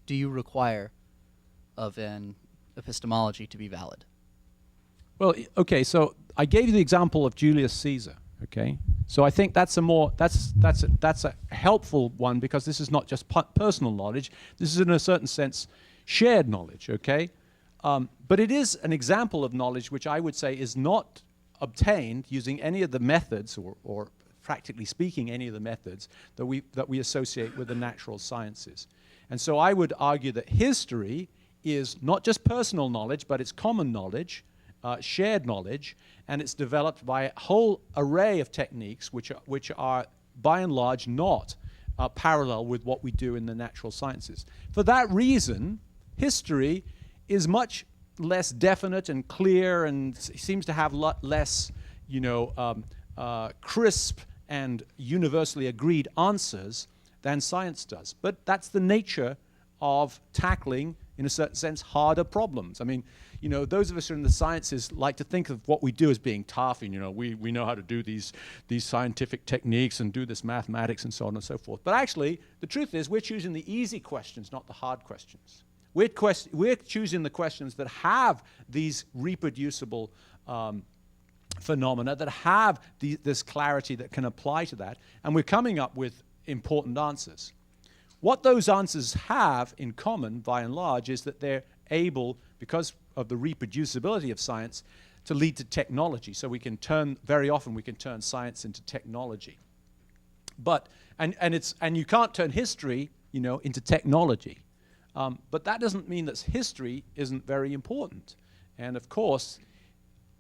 do you require of an epistemology to be valid? Well, okay, so I gave you the example of Julius Caesar, okay? So I think that's a helpful one, because this is not just personal knowledge. This is, in a certain sense, shared knowledge, okay? But it is an example of knowledge which I would say is not obtained using any of the methods, or practically speaking, any of the methods that we associate with the natural sciences. And so I would argue that history is not just personal knowledge, but it's common knowledge, shared knowledge, and it's developed by a whole array of techniques which are by and large not parallel with what we do in the natural sciences. For that reason, history is much less definite and clear, and seems to have less, crisp and universally agreed answers than science does. But that's the nature of tackling, in a certain sense, harder problems. I mean, those of us who are in the sciences like to think of what we do as being tough, and we know how to do these scientific techniques and do this mathematics and so on and so forth. But actually, the truth is we're choosing the easy questions, not the hard questions. We're choosing the questions that have these reproducible phenomena, that have this clarity that can apply to that, and we're coming up with important answers. What those answers have in common, by and large, is that they're able, because of the reproducibility of science, to lead to technology. So very often we can turn science into technology. But you can't turn history, into technology. But that doesn't mean that history isn't very important. And of course,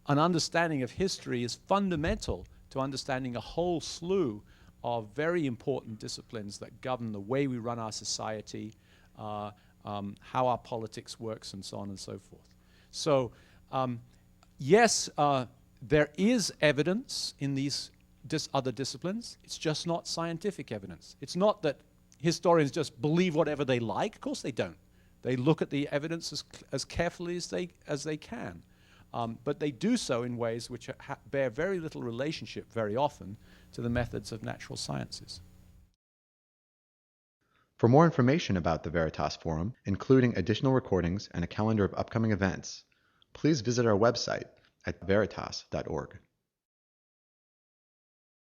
an understanding of history is fundamental to understanding a whole slew of very important disciplines that govern the way we run our society, how our politics works, and so on and so forth. So, yes, there is evidence in these other disciplines. It's just not scientific evidence. It's not that historians just believe whatever they like. Of course they don't. They look at the evidence as carefully as they can. But they do so in ways which bear very little relationship, very often, to the methods of natural sciences. For more information about the Veritas Forum, including additional recordings and a calendar of upcoming events, please visit our website at veritas.org.